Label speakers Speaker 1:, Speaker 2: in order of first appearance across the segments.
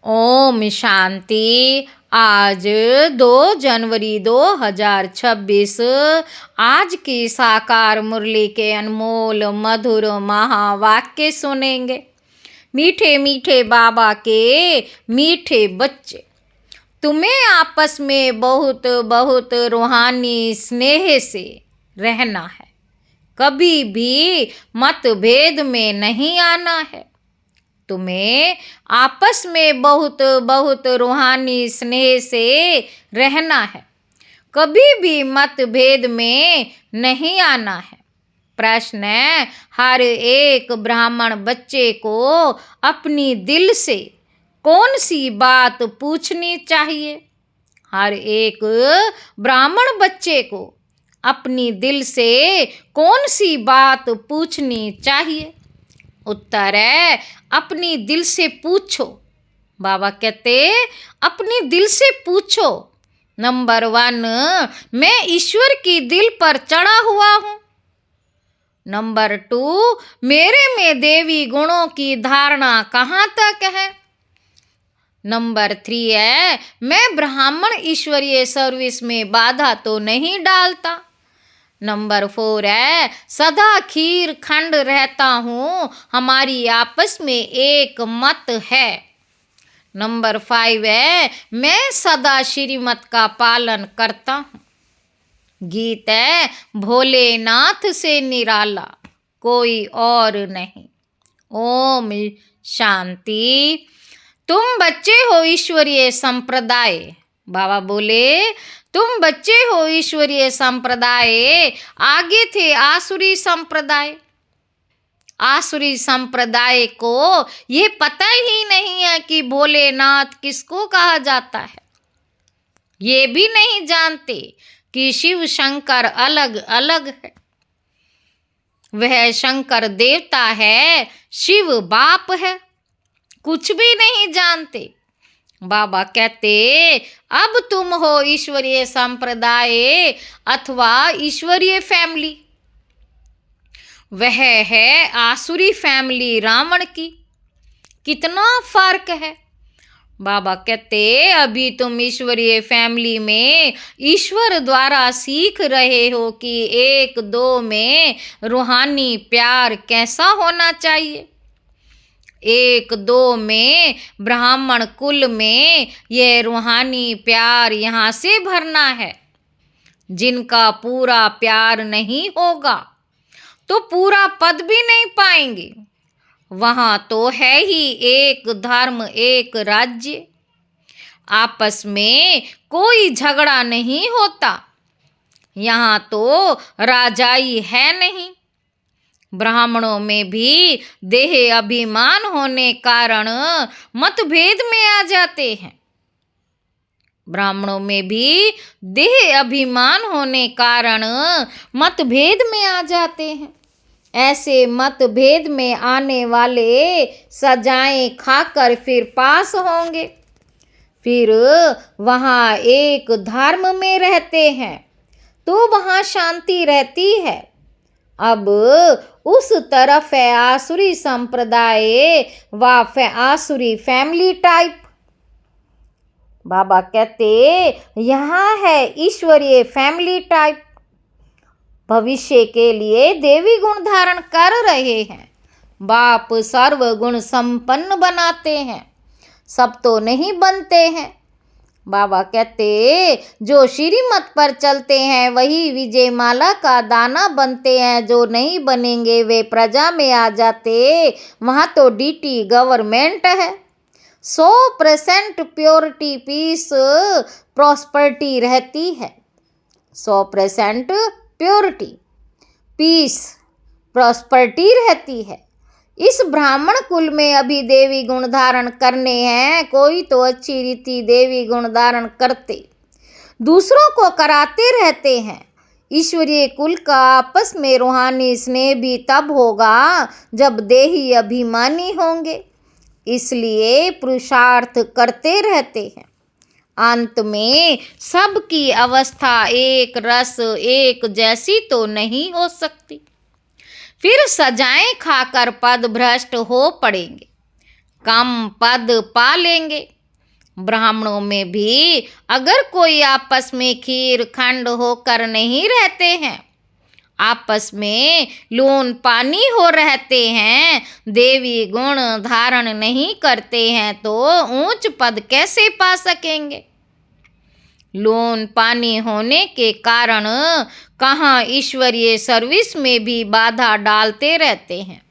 Speaker 1: ओम शांति। आज 2 जनवरी 2026 आज की साकार मुरली के अनमोल मधुर महावाक्य सुनेंगे। मीठे मीठे बाबा के मीठे बच्चे, तुम्हें आपस में बहुत बहुत रूहानी स्नेह से रहना है। कभी भी मतभेद में नहीं आना है। तुम्हें आपस में बहुत बहुत रूहानी स्नेह से रहना है। कभी भी मतभेद में नहीं आना है। प्रश्न है, हर एक ब्राह्मण बच्चे को अपनी दिल से कौन सी बात पूछनी चाहिए? हर एक ब्राह्मण बच्चे को अपनी दिल से कौन सी बात पूछनी चाहिए? उत्तर है, अपनी दिल से पूछो। बाबा कहते अपनी दिल से पूछो। नंबर 1, मैं ईश्वर की दिल पर चढ़ा हुआ हूँ। नंबर 2, मेरे में देवी गुणों की धारणा कहाँ तक है। नंबर 3 है, मैं ब्राह्मण ईश्वरीय सर्विस में बाधा तो नहीं डालता। नंबर 4 है, सदा खीर खंड रहता हूँ, हमारी आपस में एक मत है। नंबर 5 है, मैं सदा श्रीमत का पालन करता हूँ। गीत है, भोलेनाथ से निराला कोई और नहीं। ओम शांति। तुम बच्चे हो ईश्वरीय संप्रदाय। बाबा बोले तुम बच्चे हो ईश्वरीय संप्रदाय। आगे थे आसुरी संप्रदाय। आसुरी संप्रदाय को ये पता ही नहीं है कि भोलेनाथ किसको कहा जाता है। ये भी नहीं जानते कि शिव शंकर अलग अलग है। वह शंकर देवता है, शिव बाप है। कुछ भी नहीं जानते। बाबा कहते अब तुम हो ईश्वरीय संप्रदाय अथवा ईश्वरीय फैमिली। वह है आसुरी फैमिली रावण की। कितना फर्क है। बाबा कहते अभी तुम ईश्वरीय फैमिली में ईश्वर द्वारा सीख रहे हो कि 1-2 में रूहानी प्यार कैसा होना चाहिए। 1-2 में ब्राह्मण कुल में यह रूहानी प्यार यहाँ से भरना है। जिनका पूरा प्यार नहीं होगा तो पूरा पद भी नहीं पाएंगे। वहाँ तो है ही एक धर्म एक राज्य। आपस में कोई झगड़ा नहीं होता। यहाँ तो राजाई है नहीं। ब्राह्मणों में भी देह अभिमान होने कारण मतभेद में आ जाते हैं। ब्राह्मणों में भी देह अभिमान होने कारण मतभेद में आ जाते हैं। ऐसे मतभेद में आने वाले सजाएं खाकर फिर पास होंगे। फिर वहाँ एक धर्म में रहते हैं तो वहाँ शांति रहती है। अब उस तरफ है आसुरी संप्रदाय व आसुरी फैमिली टाइप। बाबा कहते यहाँ है ईश्वरीय फैमिली टाइप। भविष्य के लिए देवी गुण धारण कर रहे हैं। बाप सर्व गुण संपन्न बनाते हैं। सब तो नहीं बनते हैं। बाबा कहते जो श्रीमत पर चलते हैं वही विजय माला का दाना बनते हैं। जो नहीं बनेंगे वे प्रजा में आ जाते। वहाँ तो डीटी गवर्नमेंट है। 100% प्योरिटी पीस प्रॉस्पर्टी रहती है। 100% प्योरिटी पीस प्रॉस्पर्टी रहती है। इस ब्राह्मण कुल में अभी देवी गुण धारण करने हैं। कोई तो अच्छी रीति देवी गुण धारण करते दूसरों को कराते रहते हैं। ईश्वरीय कुल का आपस में रूहानी स्नेह भी तब होगा जब देही अभिमानी होंगे। इसलिए पुरुषार्थ करते रहते हैं। अंत में सबकी अवस्था एक रस एक जैसी तो नहीं हो सकती। फिर सजाएं खाकर पद भ्रष्ट हो पड़ेंगे। कम पद पा लेंगे। ब्राह्मणों में भी अगर कोई आपस में खीर खंड होकर नहीं रहते हैं, आपस में लोन पानी हो रहते हैं, देवी गुण धारण नहीं करते हैं, तो ऊंच पद कैसे पा सकेंगे। लोन पानी होने के कारण कहाँ ईश्वरीय सर्विस में भी बाधा डालते रहते हैं,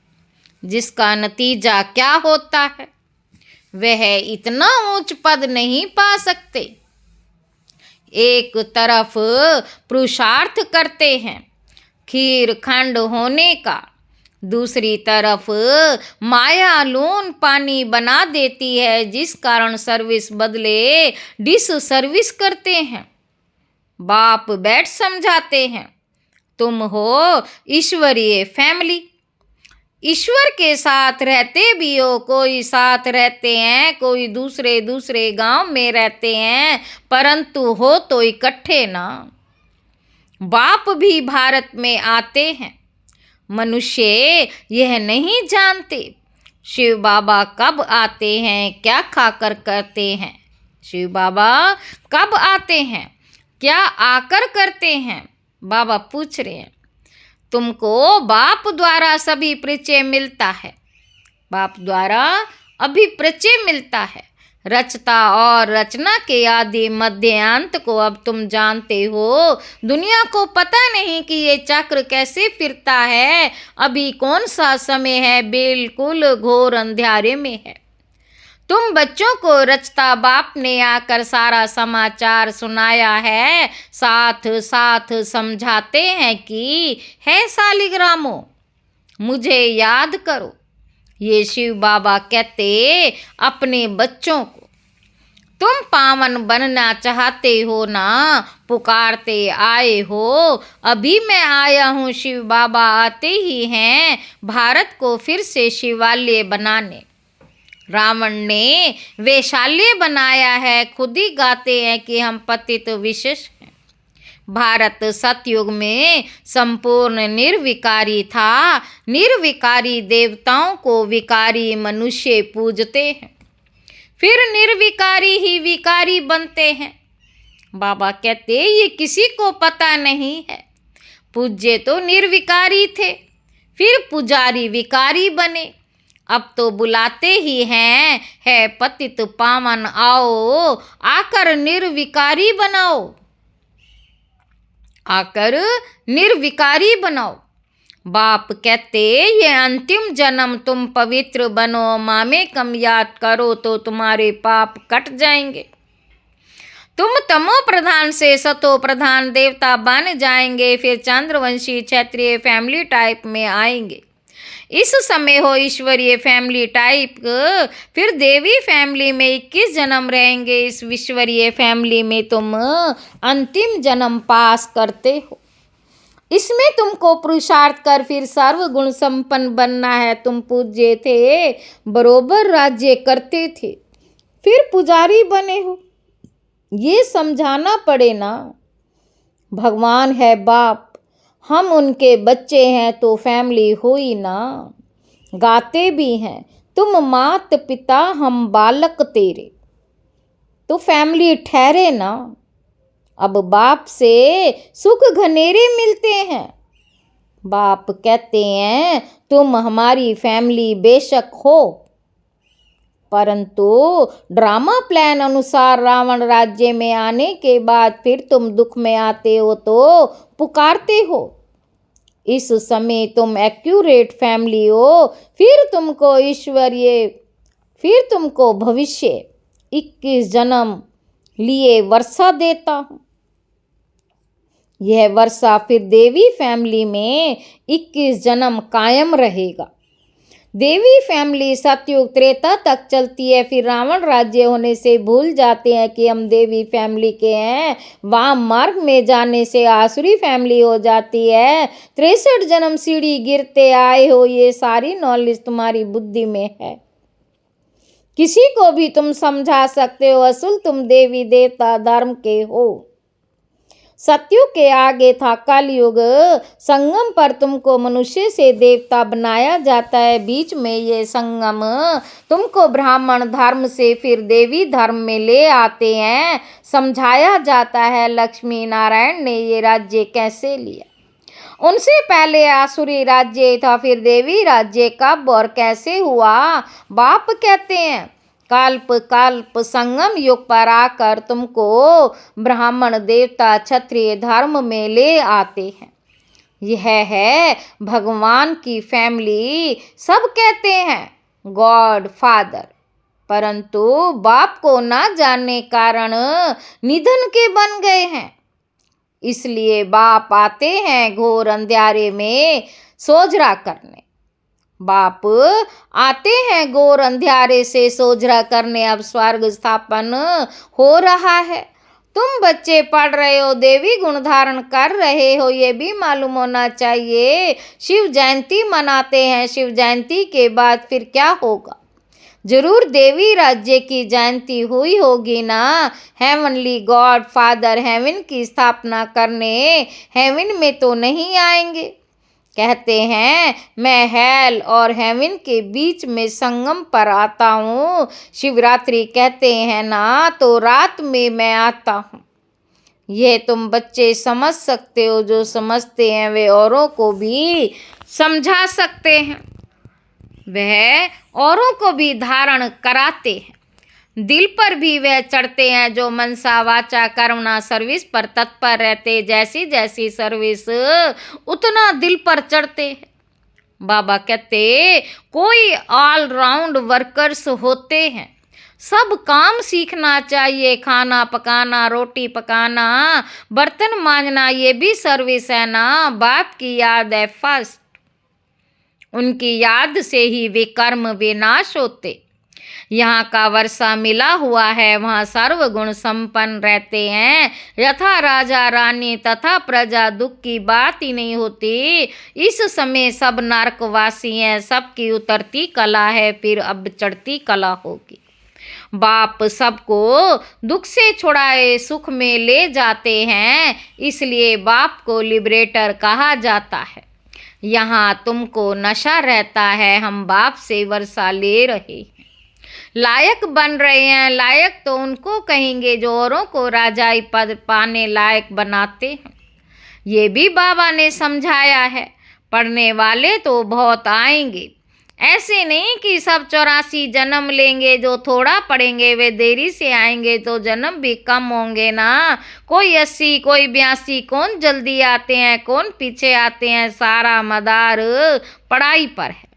Speaker 1: जिसका नतीजा क्या होता है, वह इतना ऊंच पद नहीं पा सकते। एक तरफ पुरुषार्थ करते हैं खीर खंड होने का, दूसरी तरफ माया लोन पानी बना देती है, जिस कारण सर्विस बदले डिस सर्विस करते हैं। बाप बैठ समझाते हैं, तुम हो ईश्वरीय फैमिली, ईश्वर के साथ रहते भी हो, कोई साथ रहते हैं, कोई दूसरे दूसरे गांव में रहते हैं, परंतु हो तो इकट्ठे ना। बाप भी भारत में आते हैं, मनुष्य यह नहीं जानते शिव बाबा कब आते हैं, क्या खाकर करते हैं। शिव बाबा कब आते हैं, क्या आकर करते हैं। बाबा पूछ रहे हैं, तुमको बाप द्वारा सभी परिचय मिलता है, बाप द्वारा अभी परिचय मिलता है। रचता और रचना के आदि मध्य अंत को अब तुम जानते हो। दुनिया को पता नहीं कि ये चक्र कैसे फिरता है, अभी कौन सा समय है, बिल्कुल घोर अंधेरे में है। तुम बच्चों को रचता बाप ने आकर सारा समाचार सुनाया है, साथ साथ समझाते हैं कि है सालिग्रामो मुझे याद करो। ये शिव बाबा कहते अपने बच्चों को, तुम पावन बनना चाहते हो ना, पुकारते आए हो, अभी मैं आया हूँ। शिव बाबा आते ही हैं भारत को फिर से शिवालय बनाने। रावण ने वैशाल्य बनाया है, खुद ही गाते हैं कि हम पतित विशेष हैं। भारत सतयुग में संपूर्ण निर्विकारी था, निर्विकारी देवताओं को विकारी मनुष्य पूजते हैं, फिर निर्विकारी ही विकारी बनते हैं। बाबा कहते ये किसी को पता नहीं है, पूज्य तो निर्विकारी थे, फिर पुजारी विकारी बने, अब तो बुलाते ही हैं, है पतित पावन आओ, आकर निर्विकारी बनाओ, आकर निर्विकारी बनाओ। बाप कहते ये अंतिम जन्म तुम पवित्र बनो, मामे कम याद करो तो तुम्हारे पाप कट जाएंगे। तुम तमो प्रधान से सतो प्रधान देवता बन जाएंगे, फिर चंद्रवंशी क्षत्रिय फैमिली टाइप में आएंगे। इस समय हो ईश्वरीय फैमिली टाइप, फिर देवी फैमिली में 21 जन्म रहेंगे। इस ईश्वरीय फैमिली में तुम अंतिम जन्म पास करते हो, इसमें तुमको पुरुषार्थ कर फिर सर्वगुण संपन्न बनना है। तुम पूज्य थे, बरोबर राज्य करते थे, फिर पुजारी बने हो, ये समझाना पड़े ना। भगवान है बाप, हम उनके बच्चे हैं, तो फैमिली हुई ना। गाते भी हैं, तुम मात पिता हम बालक तेरे, तो फैमिली ठहरे ना। अब बाप से सुख घनेरे मिलते हैं। बाप कहते हैं तुम हमारी फैमिली बेशक हो, परंतु ड्रामा प्लान अनुसार रावण राज्य में आने के बाद फिर तुम दुख में आते हो तो पुकारते हो। इस समय तुम एक्यूरेट फैमिली हो, फिर तुमको ईश्वरीय, फिर तुमको भविष्य 21 जन्म लिए वर्षा देता हूँ। यह वर्षा फिर देवी फैमिली में 21 जन्म कायम रहेगा। देवी फैमिली सतयुग त्रेता तक चलती है, फिर रावण राज्य होने से भूल जाते हैं कि हम देवी फैमिली के हैं। वाम मार्ग में जाने से आसुरी फैमिली हो जाती है। 63 जन्म सीढ़ी गिरते आए हो, ये सारी नॉलेज तुम्हारी बुद्धि में है। किसी को भी तुम समझा सकते हो, असल तुम देवी देवता धर्म के हो। सतयुग के आगे था कलयुग, संगम पर तुमको मनुष्य से देवता बनाया जाता है। बीच में ये संगम तुमको ब्राह्मण धर्म से फिर देवी धर्म में ले आते हैं। समझाया जाता है लक्ष्मी नारायण ने ये राज्य कैसे लिया। उनसे पहले आसुरी राज्य था, फिर देवी राज्य कब और कैसे हुआ। बाप कहते हैं कल्प कल्प संगम युग पर आकर तुमको ब्राह्मण देवता क्षत्रिय धर्म में ले आते हैं। यह है भगवान की फैमिली। सब कहते हैं गॉड फादर, परंतु बाप को ना जानने कारण निधन के बन गए हैं। इसलिए बाप आते हैं घोर अंधियारे में सोझरा करने। बाप आते हैं घोर अंधियारे से सोझरा करने। अब स्वर्ग स्थापन हो रहा है। तुम बच्चे पढ़ रहे हो, देवी गुण धारण कर रहे हो, ये भी मालूम होना चाहिए। शिव जयंती मनाते हैं, शिव जयंती के बाद फिर क्या होगा। जरूर देवी राज्य की जयंती हुई होगी ना। हेवनली गॉड फादर हेवन की स्थापना करने हेवन में तो नहीं आएंगे। कहते हैं मैं हेल और हेवन के बीच में संगम पर आता हूँ। शिवरात्रि कहते हैं ना, तो रात में मैं आता हूँ। ये तुम बच्चे समझ सकते हो। जो समझते हैं वे औरों को भी समझा सकते हैं, वह औरों को भी धारण कराते हैं। दिल पर भी वह चढ़ते हैं जो मनसा वाचा कर्मणा सर्विस पर तत्पर रहते। जैसी जैसी सर्विस उतना दिल पर चढ़ते हैं। बाबा कहते कोई ऑलराउंड वर्कर्स होते हैं। सब काम सीखना चाहिए। खाना पकाना, रोटी पकाना, बर्तन मांजना, ये भी सर्विस है ना। बाप की याद है फर्स्ट। उनकी याद से ही वे कर्म विनाश होते। यहाँ का वर्षा मिला हुआ है, वहाँ सर्वगुण संपन्न रहते हैं। यथा राजा रानी तथा प्रजा, दुख की बात ही नहीं होती। इस समय सब नरकवासी हैं। सबकी उतरती कला है, फिर अब चढ़ती कला होगी। बाप सबको दुख से छुड़ाए सुख में ले जाते हैं, इसलिए बाप को लिबरेटर कहा जाता है। यहाँ तुमको नशा रहता है, हम बाप से वर्षा ले रहे हैं। लायक बन रहे हैं। लायक तो उनको कहेंगे जो औरों को राजाई पद पाने लायक बनाते हैं। ये भी बाबा ने समझाया है। पढ़ने वाले तो बहुत आएंगे, ऐसे नहीं कि सब 84 जन्म लेंगे। जो थोड़ा पढ़ेंगे वे देरी से आएंगे, तो जन्म भी कम होंगे ना। कोई 80, कोई 82, कौन जल्दी आते हैं, कौन पीछे आते हैं। सारा मदार पढ़ाई पर है।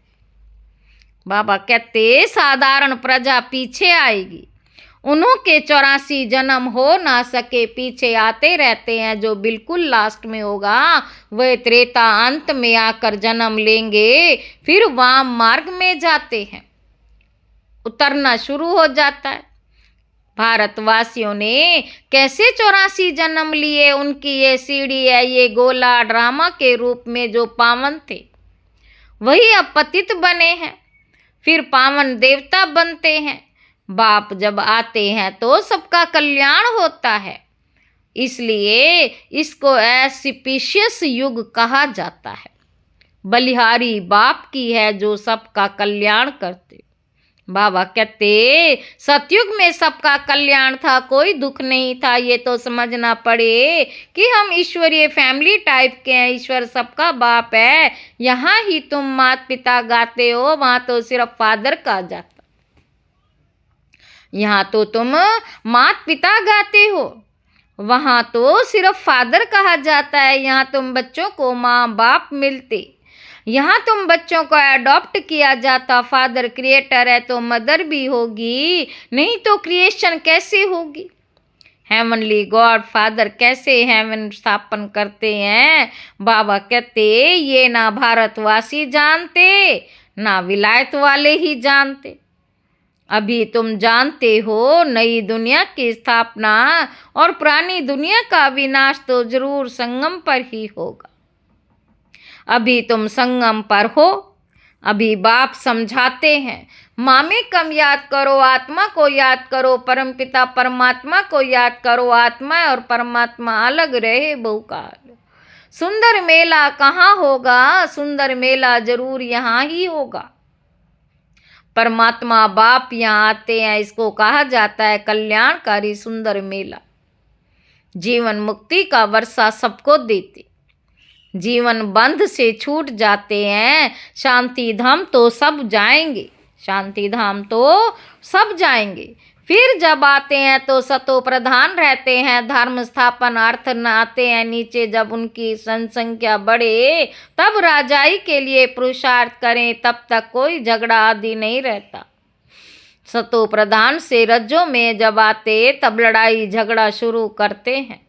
Speaker 1: बाबा कहते साधारण प्रजा पीछे आएगी। उन्हों के 84 जन्म हो ना सके, पीछे आते रहते हैं। जो बिल्कुल लास्ट में होगा वह त्रेता अंत में आकर जन्म लेंगे, फिर वाम मार्ग में जाते हैं। उतरना शुरू हो जाता है। भारतवासियों ने कैसे 84 जन्म लिए। उनकी ये सीढ़ी है, ये गोला ड्रामा के रूप में जो पावन थे वही अब पतित बने हैं, फिर पावन देवता बनते हैं। बाप जब आते हैं तो सबका कल्याण होता है, इसलिए इसको एसिपिशियस युग कहा जाता है। बलिहारी बाप की है जो सबका कल्याण करते। बाबा कहते सतयुग में सबका कल्याण था, कोई दुख नहीं था। ये तो समझना पड़े कि हम ईश्वरीय फैमिली टाइप के हैं। ईश्वर सबका बाप है। यहाँ ही तुम माता पिता गाते हो, वहाँ तो सिर्फ फादर कहा जाता। यहाँ तो तुम माता पिता गाते हो, वहाँ तो सिर्फ फादर कहा जाता है। यहाँ तुम बच्चों को माँ बाप मिलते। यहाँ तुम बच्चों को अडॉप्ट किया जाता। फादर क्रिएटर है तो मदर भी होगी, नहीं तो क्रिएशन कैसे होगी। हेवनली गॉड फादर कैसे हेवन स्थापन करते हैं। बाबा कहते ये ना भारतवासी जानते, ना विलायत वाले ही जानते। अभी तुम जानते हो नई दुनिया की स्थापना और पुरानी दुनिया का विनाश तो जरूर संगम पर ही होगा। अभी तुम संगम पर हो। अभी बाप समझाते हैं माँ में कम याद करो, आत्मा को याद करो, परमपिता परमात्मा को याद करो। आत्मा और परमात्मा अलग रहे बहुकाल। सुंदर मेला कहाँ होगा? सुंदर मेला जरूर यहाँ ही होगा। परमात्मा बाप यहाँ आते हैं, इसको कहा जाता है कल्याणकारी सुंदर मेला। जीवन मुक्ति का वर्षा सबको देते, जीवन बंध से छूट जाते हैं। शांति धाम तो सब जाएंगे, शांति धाम तो सब जाएंगे। फिर जब आते हैं तो सतो प्रधान रहते हैं, धर्म स्थापन अर्थ न आते हैं नीचे। जब उनकी जनसंख्या बढ़े तब राजाई के लिए पुरुषार्थ करें, तब तक कोई झगड़ा आदि नहीं रहता। सतो प्रधान से रज्जों में जब आते तब लड़ाई झगड़ा शुरू करते हैं।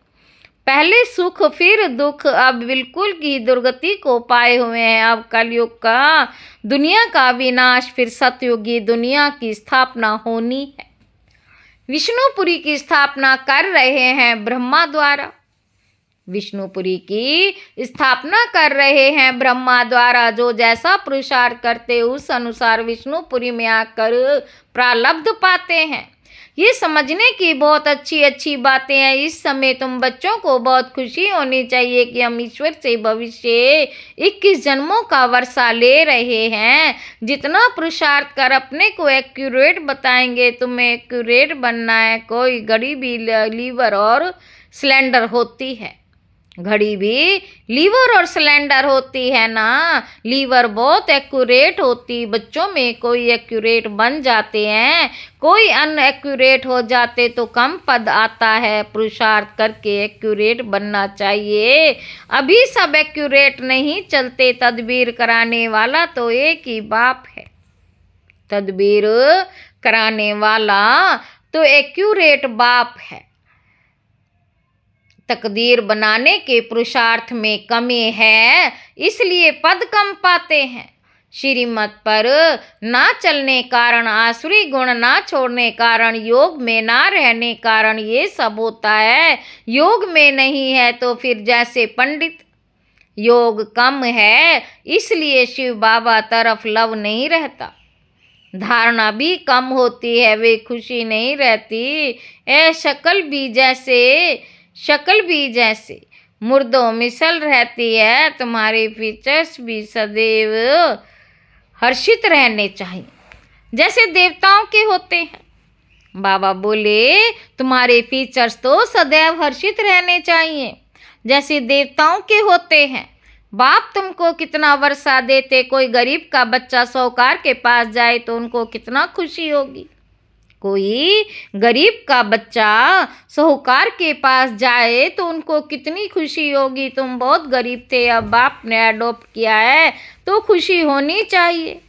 Speaker 1: पहले सुख फिर दुख, अब बिल्कुल की दुर्गति को पाए हुए हैं। अब कलयुग का दुनिया का विनाश, फिर सतयुगी दुनिया की स्थापना होनी है। विष्णुपुरी की स्थापना कर रहे हैं ब्रह्मा द्वारा, विष्णुपुरी की स्थापना कर रहे हैं ब्रह्मा द्वारा। जो जैसा पुरुषार्थ करते उस अनुसार विष्णुपुरी में आकर प्रारब्ध पाते हैं। ये समझने की बहुत अच्छी अच्छी बातें हैं। इस समय तुम बच्चों को बहुत खुशी होनी चाहिए कि हम ईश्वर से भविष्य 21 जन्मों का वर्षा ले रहे हैं। जितना पुरुषार्थ कर अपने को एक्यूरेट बताएंगे, तुम्हें एक्यूरेट बनना है। कोई घड़ी भी लीवर और सिलेंडर होती है, घड़ी भी लीवर और सिलेंडर होती है ना। लीवर बहुत एक्यूरेट होती, बच्चों में कोई एक्यूरेट बन जाते हैं, कोई अनएक्यूरेट हो जाते तो कम पद आता है। पुरुषार्थ करके एक्यूरेट बनना चाहिए। अभी सब एक्यूरेट नहीं चलते, तदबीर कराने वाला तो एक ही बाप है। तदबीर कराने वाला तो एक्यूरेट बाप है। तकदीर बनाने के पुरुषार्थ में कमी है, इसलिए पद कम पाते हैं। श्रीमत पर ना चलने कारण, आसुरी गुण ना छोड़ने कारण, योग में ना रहने कारण ये सब होता है। योग में नहीं है तो फिर जैसे पंडित, योग कम है इसलिए शिव बाबा तरफ लव नहीं रहता। धारणा भी कम होती है, वे खुशी नहीं रहती। शक्ल भी जैसे मुर्दों मिसल रहती है। तुम्हारे फीचर्स भी सदैव हर्षित रहने चाहिए, जैसे देवताओं के होते हैं। बाबा बोले तुम्हारे फीचर्स तो सदैव हर्षित रहने चाहिए, जैसे देवताओं के होते हैं। बाप तुमको कितना वर्षा देते, कोई गरीब का बच्चा साहूकार के पास जाए तो उनको कितना खुशी होगी। कोई गरीब का बच्चा साहूकार के पास जाए तो उनको कितनी खुशी होगी। तुम बहुत गरीब थे, अब बाप ने अडॉप्ट किया है तो खुशी होनी चाहिए।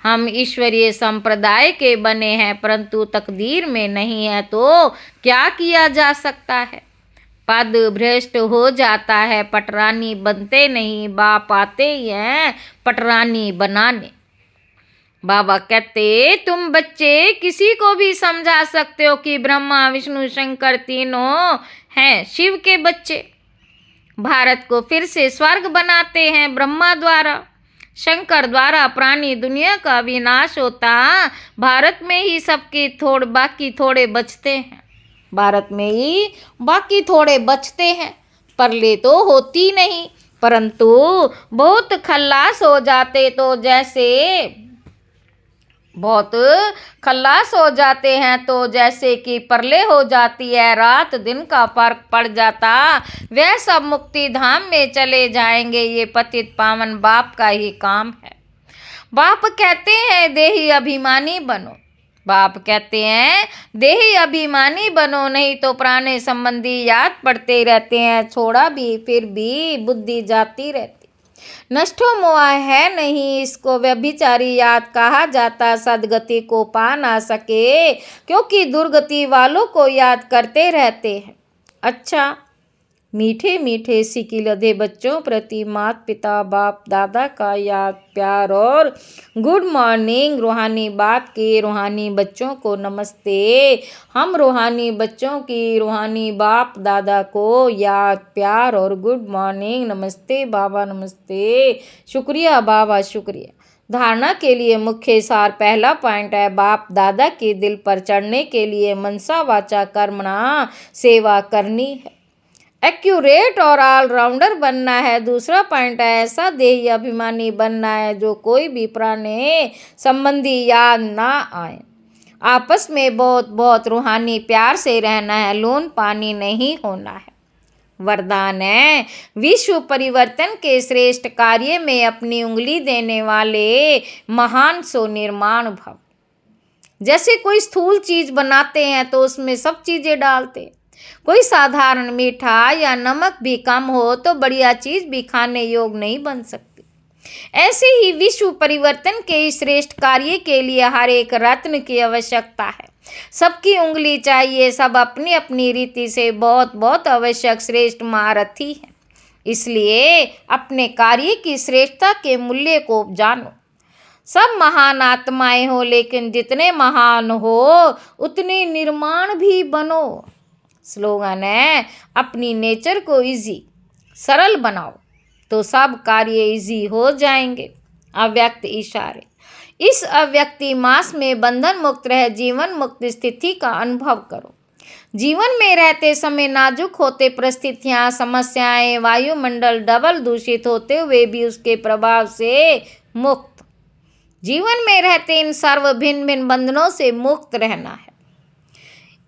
Speaker 1: हम ईश्वरीय संप्रदाय के बने हैं, परंतु तकदीर में नहीं है तो क्या किया जा सकता है। पद भ्रष्ट हो जाता है, पटरानी बनते नहीं। बाप आते ही हैं पटरानी बनाने। बाबा कहते तुम बच्चे किसी को भी समझा सकते हो कि ब्रह्मा विष्णु शंकर तीनों हैं शिव के बच्चे। भारत को फिर से स्वर्ग बनाते हैं ब्रह्मा द्वारा, शंकर द्वारा प्राणी दुनिया का विनाश होता। भारत में ही सबके बाकी थोड़े बचते हैं, भारत में ही बाकी थोड़े बचते हैं। परले तो होती नहीं, परंतु बहुत खल्लास हो जाते तो बहुत खल्लास हो जाते हैं तो जैसे कि परले हो जाती है, रात दिन का फर्क पड़ जाता। वह सब मुक्ति धाम में चले जाएंगे। ये पतित पावन बाप का ही काम है। बाप कहते हैं देही अभिमानी बनो, बाप कहते हैं देही अभिमानी बनो, नहीं तो पुराने संबंधी याद पड़ते रहते हैं। छोड़ा भी फिर भी बुद्धि जाती रहती। नष्टो मोह है नहीं, इसको व्यभिचारी याद कहा जाता। सदगति को पा ना सके क्योंकि दुर्गति वालों को याद करते रहते हैं। अच्छा, मीठे मीठे सिकी लदे बच्चों प्रति माता पिता बाप दादा का याद प्यार और गुड मॉर्निंग। रूहानी बाप के रूहानी बच्चों को नमस्ते। हम रूहानी बच्चों की रूहानी बाप दादा को याद प्यार और गुड मॉर्निंग। नमस्ते बाबा, नमस्ते, शुक्रिया बाबा, शुक्रिया। धारणा के लिए मुख्य सार पहला पॉइंट है, बाप दादा के दिल पर चढ़ने के लिए मनसा वाचा कर्मणा सेवा करनी है। एक्यूरेट और ऑलराउंडर बनना है। दूसरा पॉइंट है, ऐसा देही अभिमानी बनना है जो कोई भी प्राणी संबंधी याद ना आए। आपस में बहुत बहुत रूहानी प्यार से रहना है, लोन पानी नहीं होना है। वरदान है, विश्व परिवर्तन के श्रेष्ठ कार्य में अपनी उंगली देने वाले महान सो निर्माण भव। जैसे कोई स्थूल चीज बनाते हैं तो उसमें सब चीजें डालते हैं। कोई साधारण मीठा या नमक भी कम हो तो बढ़िया चीज भी खाने योग्य नहीं बन सकती। ऐसे ही विश्व परिवर्तन के इस श्रेष्ठ कार्य के लिए हर एक रत्न की आवश्यकता है। सबकी उंगली चाहिए, सब अपनी अपनी रीति से बहुत बहुत आवश्यक श्रेष्ठ महारथी हैं। इसलिए अपने कार्य की श्रेष्ठता के मूल्य को जानो। सब महान आत्माएं हो, लेकिन जितने महान हो उतने निर्माण भी बनो। स्लोगन है, अपनी नेचर को इजी सरल बनाओ तो सब कार्य इजी हो जाएंगे। अव्यक्त इशारे। इस अव्यक्ति मास में बंधन मुक्त रह जीवन मुक्त स्थिति का अनुभव करो। जीवन में रहते समय नाजुक होते परिस्थितियां, समस्याएं, वायुमंडल डबल दूषित होते हुए भी उसके प्रभाव से मुक्त। जीवन में रहते इन सर्व भिन्न भिन्न बंधनों से मुक्त रहना है।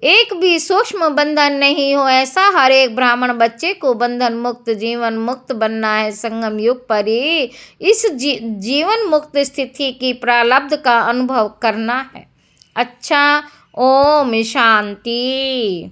Speaker 1: एक भी सूक्ष्म बंधन नहीं हो, ऐसा हर एक ब्राह्मण बच्चे को बंधन मुक्त जीवन मुक्त बनना है। संगम युग पर ही इस जीवन मुक्त स्थिति की प्रारब्ध का अनुभव करना है। अच्छा, ओम शांति।